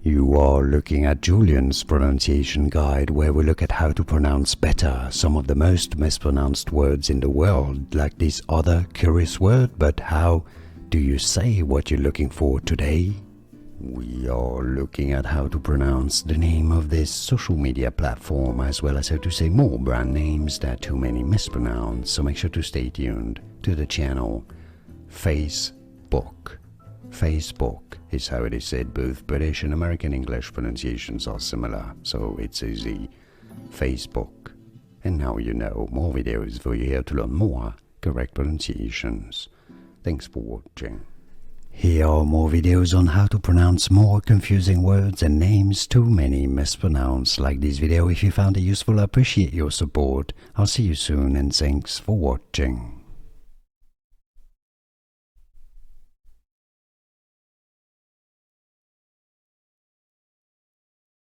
You are looking at Julian's pronunciation guide, where we look at how to pronounce better some of the most mispronounced words in the world, like this other curious word. But how do you say what you're looking for today? We are looking at how to pronounce the name of this social media platform, as well as how to say more brand names that too many mispronounce, so make sure to stay tuned to the channel. Facebook. Facebook is how it is said. Both British and American English pronunciations are similar, so it's easy. Facebook. And now you know. More videos for you here to learn more correct pronunciations. Thanks for watching. Here are more videos on how to pronounce more confusing words and names too many mispronounced. Like this video if you found it useful. I appreciate your support. I'll see you soon and thanks for watching.